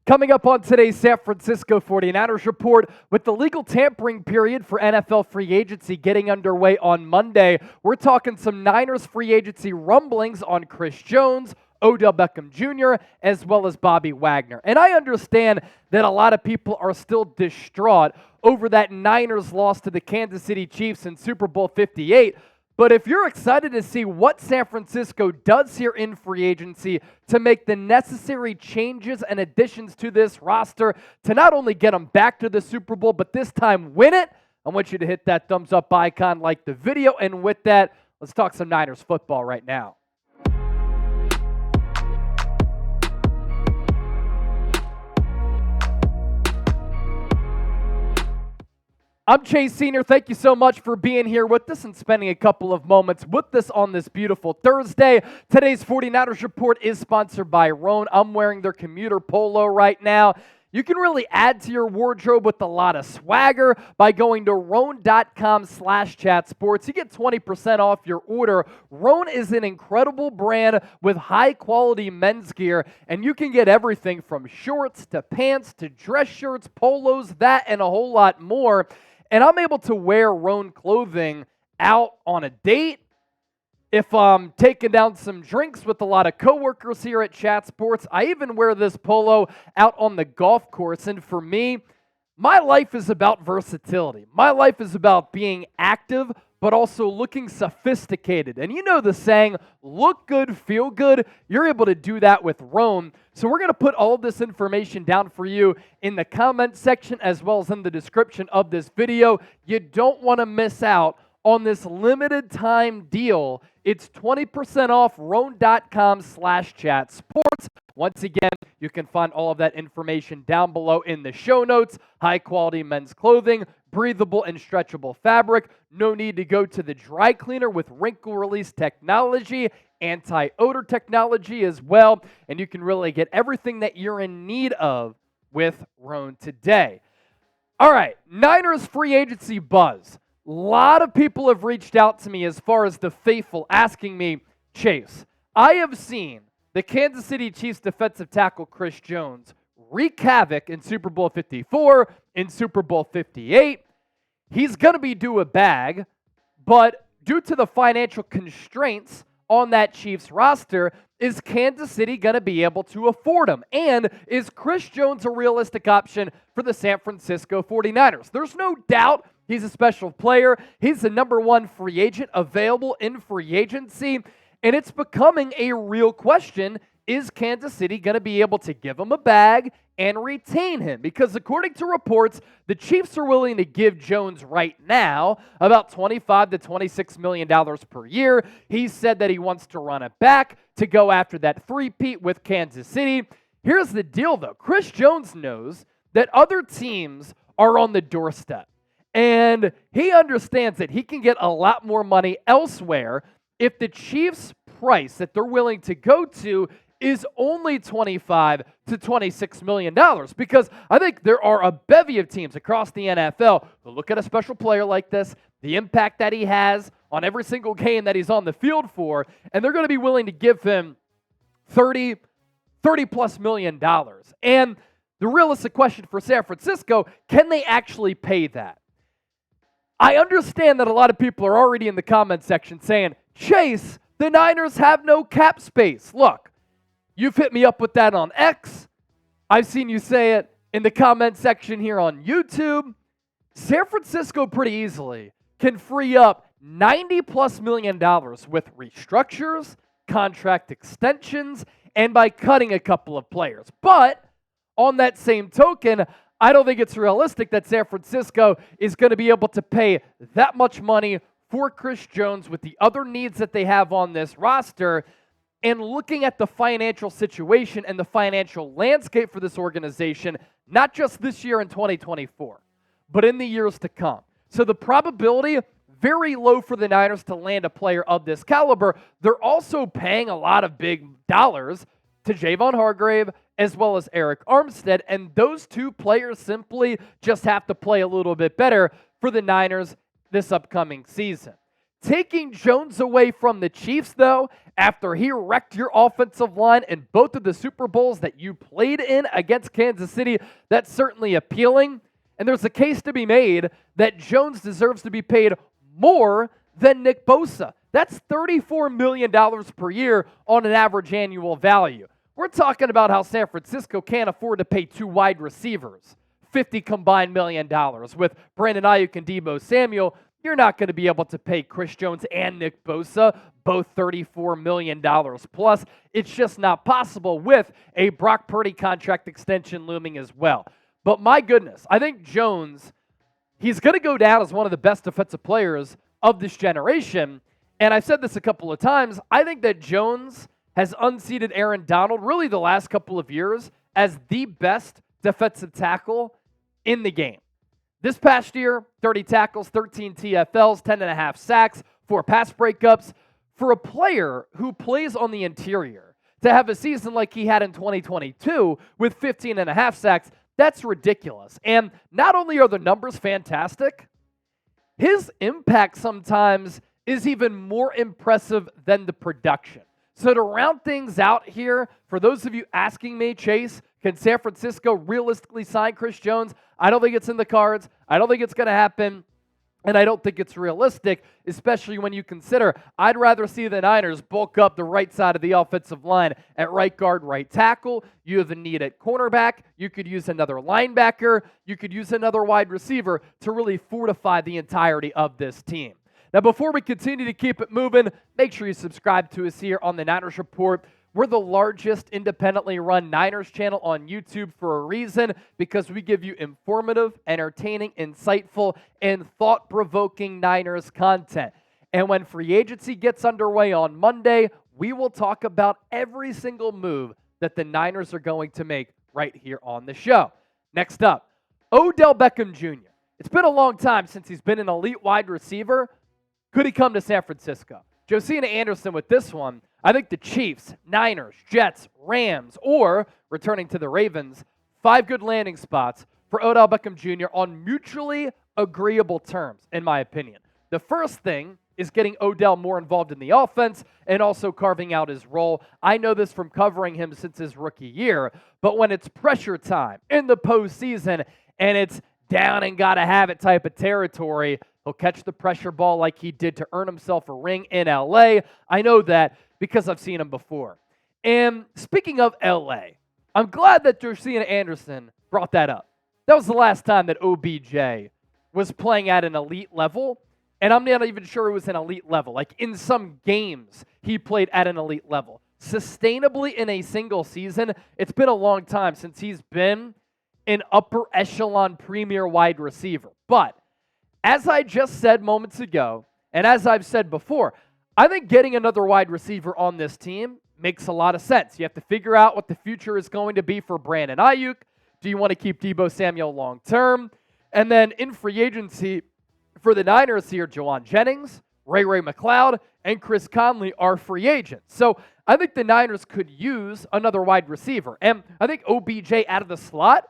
Coming up on today's San Francisco 49ers report, with the legal tampering period for NFL free agency getting underway on Monday, we're talking some Niners free agency rumblings on Chris Jones, Odell Beckham Jr., as well as Bobby Wagner. And I understand that a lot of people are still distraught over that Niners loss to the Kansas City Chiefs in Super Bowl 58. But if you're excited to see what San Francisco does here in free agency to make the necessary changes and additions to this roster to not only get them back to the Super Bowl, but this time win it, I want you to hit that thumbs up icon, like the video, and with that, let's talk some Niners football right now. I'm Chase Sr. Thank you so much for being here with us and spending a couple of moments with us on this beautiful Thursday. Today's 49ers report is sponsored by Roan. I'm wearing their commuter polo right now. You can really add to your wardrobe with a lot of swagger by going to roan.com/chatsports. You get 20% off your order. Roan is an incredible brand with high-quality men's gear, and you can get everything from shorts to pants to dress shirts, polos, that, and a whole lot more. And I'm able to wear Roan clothing out on a date, if I'm taking down some drinks with a lot of coworkers here at Chat Sports. I even wear this polo out on the golf course. And for me, my life is about versatility. My life is about being active, but also looking sophisticated. And you know the saying, look good, feel good. You're able to do that with Roan. So we're going to put all of this information down for you in the comment section as well as in the description of this video. You don't want to miss out on this limited time deal. It's 20% off roan.com/chatsports. Once again, you can find all of that information down below in the show notes. High quality men's clothing, breathable and stretchable fabric. No need to go to the dry cleaner with wrinkle release technology, anti-odor technology as well. And you can really get everything that you're in need of with Roan today. All right, Niners free agency buzz. A lot of people have reached out to me as far as the faithful asking me, Chase, I have seen the Kansas City Chiefs defensive tackle Chris Jones wreak havoc in Super Bowl 54, in Super Bowl 58. He's going to be due a bag, but due to the financial constraints on that Chiefs roster, is Kansas City going to be able to afford him? And is Chris Jones a realistic option for the San Francisco 49ers? There's no doubt he's a special player. He's the number one free agent available in free agency. And it's becoming a real question. Is Kansas City going to be able to give him a bag and retain him? Because according to reports, the Chiefs are willing to give Jones right now about $25 to $26 million per year. He said that he wants to run it back to go after that three-peat with Kansas City. Here's the deal, though. Chris Jones knows that other teams are on the doorstep. And he understands that he can get a lot more money elsewhere if the Chiefs' price that they're willing to go to is only $25 to $26 million. Because I think there are a bevy of teams across the NFL who look at a special player like this, the impact that he has on every single game that he's on the field for, and they're going to be willing to give him $30 plus million. And the realistic question for San Francisco, can they actually pay that? I understand that a lot of people are already in the comment section saying, Chase, the Niners have no cap space. Look, you've hit me up with that on X. I've seen you say it in the comment section here on YouTube. San Francisco pretty easily can free up $90 plus million with restructures, contract extensions, and by cutting a couple of players. But on that same token, I don't think it's realistic that San Francisco is going to be able to pay that much money for Chris Jones with the other needs that they have on this roster. And looking at the financial situation and the financial landscape for this organization, not just this year in 2024, but in the years to come. So the probability, very low for the Niners to land a player of this caliber. They're also paying a lot of big dollars to Javon Hargrave as well as Eric Armstead, and those two players simply just have to play a little bit better for the Niners this upcoming season. Taking Jones away from the Chiefs, though, after he wrecked your offensive line in both of the Super Bowls that you played in against Kansas City, that's certainly appealing. And there's a case to be made that Jones deserves to be paid more than Nick Bosa. That's $34 million per year on an average annual value. We're talking about how San Francisco can't afford to pay 2 wide receivers $50 combined million. With Brandon Ayuk and Deebo Samuel, you're not going to be able to pay Chris Jones and Nick Bosa both $34 million plus. It's just not possible with a Brock Purdy contract extension looming as well. But my goodness, I think Jones, he's going to go down as one of the best defensive players of this generation. And I've said this a couple of times. I think that Jones has unseated Aaron Donald really the last couple of years as the best defensive tackle in the game. This past year, 30 tackles, 13 TFLs, 10.5 sacks, 4 pass breakups. For a player who plays on the interior, to have a season like he had in 2022 with 15.5 sacks, that's ridiculous. And not only are the numbers fantastic, his impact sometimes is even more impressive than the production. So to round things out here, for those of you asking me, Chase, can San Francisco realistically sign Chris Jones? I don't think it's in the cards. I don't think it's going to happen. And I don't think it's realistic, especially when you consider I'd rather see the Niners bulk up the right side of the offensive line at right guard, right tackle. You have a need at cornerback. You could use another linebacker. You could use another wide receiver to really fortify the entirety of this team. Now, before we continue to keep it moving, make sure you subscribe to us here on the Niners Report. We're the largest independently run Niners channel on YouTube for a reason, because we give you informative, entertaining, insightful, and thought-provoking Niners content. And when free agency gets underway on Monday, we will talk about every single move that the Niners are going to make right here on the show. Next up, Odell Beckham Jr. It's been a long time since he's been an elite wide receiver. Could he come to San Francisco? Josina Anderson with this one. I think the Chiefs, Niners, Jets, Rams, or returning to the Ravens, 5 good landing spots for Odell Beckham Jr. on mutually agreeable terms, in my opinion. The first thing is getting Odell more involved in the offense and also carving out his role. I know this from covering him since his rookie year, but when it's pressure time in the postseason and it's down and gotta have it type of territory, he'll catch the pressure ball like he did to earn himself a ring in LA. I know that because I've seen him before. And speaking of LA, I'm glad that Josina Anderson brought that up. That was the last time that OBJ was playing at an elite level, and I'm not even sure it was an elite level. Like in some games, he played at an elite level. Sustainably in a single season, it's been a long time since he's been an upper echelon premier wide receiver. But as I just said moments ago, and as I've said before, I think getting another wide receiver on this team makes a lot of sense. You have to figure out what the future is going to be for Brandon Ayuk. Do you want to keep Deebo Samuel long term? And then in free agency for the Niners here, Jawan Jennings, Ray McCloud, and Chris Conley are free agents. So I think the Niners could use another wide receiver. And I think OBJ out of the slot,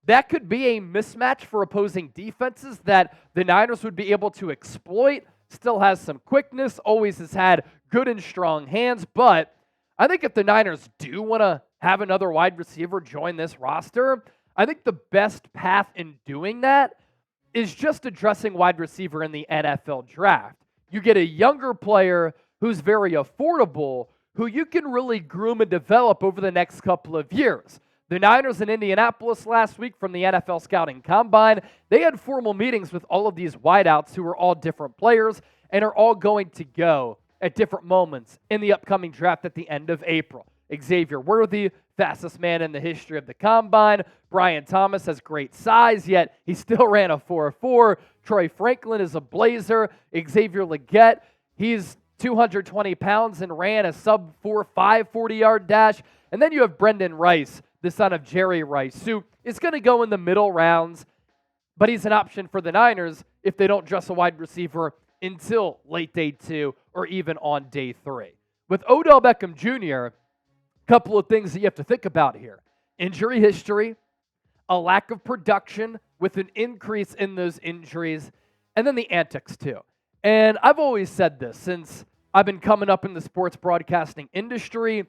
that could be a mismatch for opposing defenses that the Niners would be able to exploit. Still has some quickness, always has had good and strong hands, but I think if the Niners do want to have another wide receiver join this roster, I think the best path in doing that is just addressing wide receiver in the NFL draft. You get a younger player who's very affordable, who you can really groom and develop over the next couple of years. The Niners in Indianapolis last week from the NFL Scouting Combine, they had formal meetings with all of these wideouts who are all different players and are all going to go at different moments in the upcoming draft at the end of April. Xavier Worthy, fastest man in the history of the Combine. Brian Thomas has great size, yet he still ran a 4.4. Troy Franklin is a blazer. Xavier Legette, he's 220 pounds and ran a sub-4.5 40-yard dash. And then you have Brendan Rice, the son of Jerry Rice, who is going to go in the middle rounds, but he's an option for the Niners if they don't dress a wide receiver until late day 2 or even on day 3. With Odell Beckham Jr., a couple of things that you have to think about here. Injury history, a lack of production with an increase in those injuries, and then the antics too. And I've always said this since I've been coming up in the sports broadcasting industry.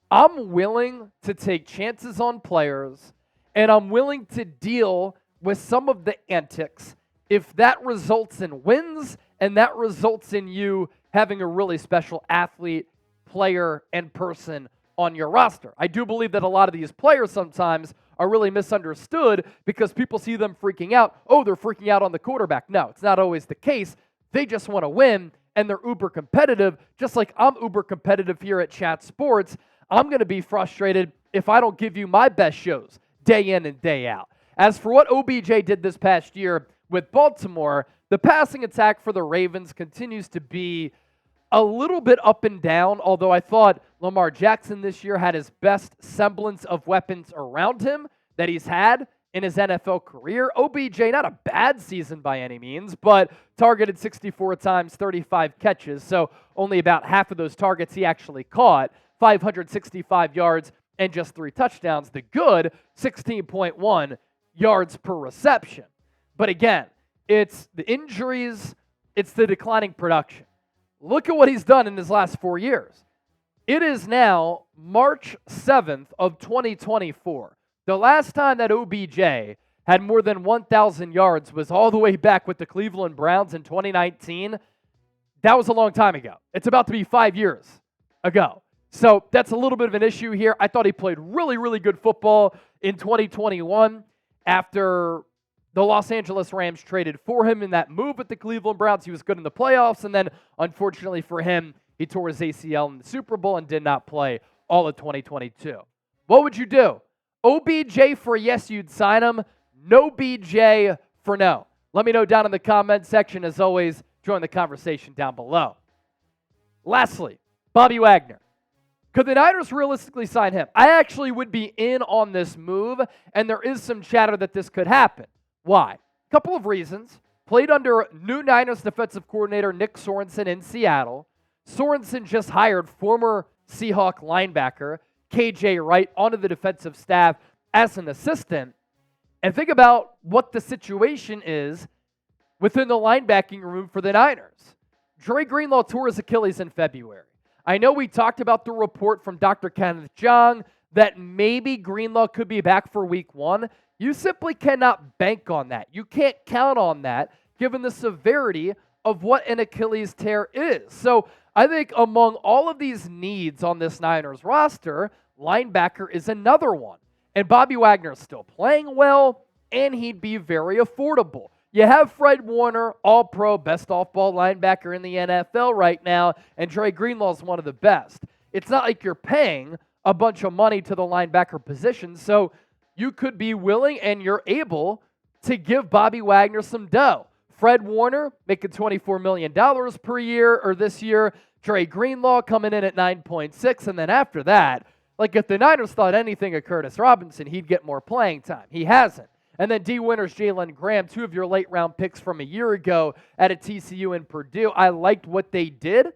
I'm willing to take chances on players, and I'm willing to deal with some of the antics if that results in wins and that results in you having a really special athlete, player, and person on your roster. I do believe that a lot of these players sometimes are really misunderstood because people see them freaking out. Oh, they're freaking out on the quarterback. No, it's not always the case. They just want to win, and they're uber competitive, just like I'm uber competitive here at Chat Sports. I'm going to be frustrated if I don't give you my best shows day in and day out. As for what OBJ did this past year with Baltimore, the passing attack for the Ravens continues to be a little bit up and down, although I thought Lamar Jackson this year had his best semblance of weapons around him that he's had in his NFL career. OBJ, not a bad season by any means, but targeted 64 times, 35 catches, so only about half of those targets he actually caught, 565 yards and just 3 touchdowns. The good, 16.1 yards per reception. But again, it's the injuries, it's the declining production. Look at what he's done in his last 4 years. It is now March 7th of 2024. The last time that OBJ had more than 1,000 yards was all the way back with the Cleveland Browns in 2019. That was a long time ago. It's about to be 5 years ago. So that's a little bit of an issue here. I thought he played really, really good football in 2021 after the Los Angeles Rams traded for him in that move with the Cleveland Browns. He was good in the playoffs, and then unfortunately for him, he tore his ACL in the Super Bowl and did not play all of 2022. What would you do? OBJ for yes, you'd sign him. No BJ for no. Let me know down in the comment section. As always, join the conversation down below. Lastly, Bobby Wagner. Could the Niners realistically sign him? I actually would be in on this move, and there is some chatter that this could happen. Why? A couple of reasons. Played under new Niners defensive coordinator Nick Sorensen in Seattle. Sorensen just hired former Seahawk linebacker KJ Wright onto the defensive staff as an assistant. And think about what the situation is within the linebacking room for the Niners. Dre Greenlaw tore his Achilles in February. I know we talked about the report from Dr. Kenneth Jong that maybe Greenlaw could be back for week 1. You simply cannot bank on that. You can't count on that given the severity of what an Achilles tear is. So I think among all of these needs on this Niners roster, linebacker is another one. And Bobby Wagner is still playing well, and he'd be very affordable. You have Fred Warner, all-pro, best off-ball linebacker in the NFL right now, and Dre Greenlaw is one of the best. It's not like you're paying a bunch of money to the linebacker position, so you could be willing and you're able to give Bobby Wagner some dough. Fred Warner making $24 million per year or this year. Dre Greenlaw coming in at 9.6. And then after that, like if the Niners thought anything of Curtis Robinson, he'd get more playing time. He hasn't. And then D. Winters, Jalen Graham, 2 of your late round picks from a year ago at a TCU and Purdue. I liked what they did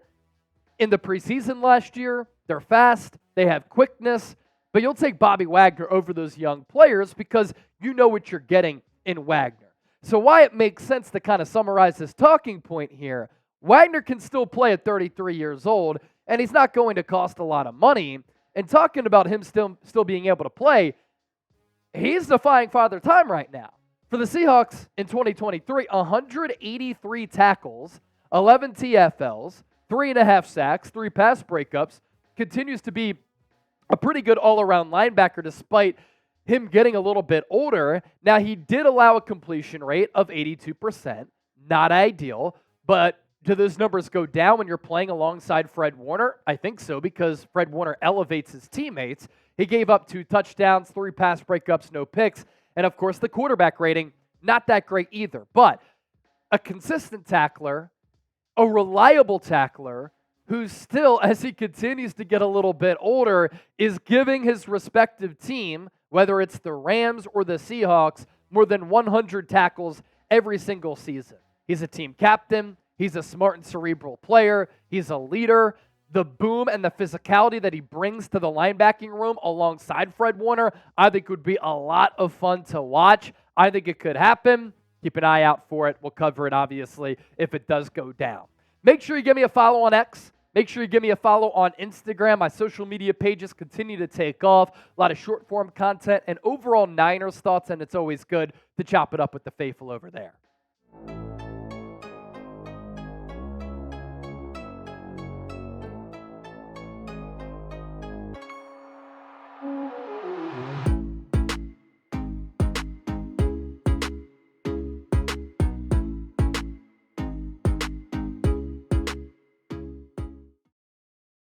in the preseason last year. They're fast. They have quickness. But you'll take Bobby Wagner over those young players because you know what you're getting in Wagner. So why it makes sense to kind of summarize this talking point here, Wagner can still play at 33 years old, and he's not going to cost a lot of money. And talking about him still being able to play, he's defying Father Time right now. For the Seahawks in 2023, 183 tackles, 11 TFLs, 3.5 sacks, 3 pass breakups, continues to be a pretty good all-around linebacker despite him getting a little bit older. Now, he did allow a completion rate of 82%. Not ideal, but do those numbers go down when you're playing alongside Fred Warner? I think so, because Fred Warner elevates his teammates. He gave up 2 touchdowns, 3 pass breakups, no picks, and of course the quarterback rating, not that great either. But a consistent tackler, a reliable tackler, who still, as he continues to get a little bit older, is giving his respective team, whether it's the Rams or the Seahawks, more than 100 tackles every single season. He's a team captain. He's a smart and cerebral player. He's a leader. The boom and the physicality that he brings to the linebacking room alongside Fred Warner, I think would be a lot of fun to watch. I think it could happen. keep an eye out for it. We'll cover it, obviously, if it does go down. Make sure you give me a follow on X. Make sure you give me a follow on Instagram. My social media pages continue to take off. A lot of short-form content and overall Niners thoughts, and it's always good to chop it up with the faithful over there.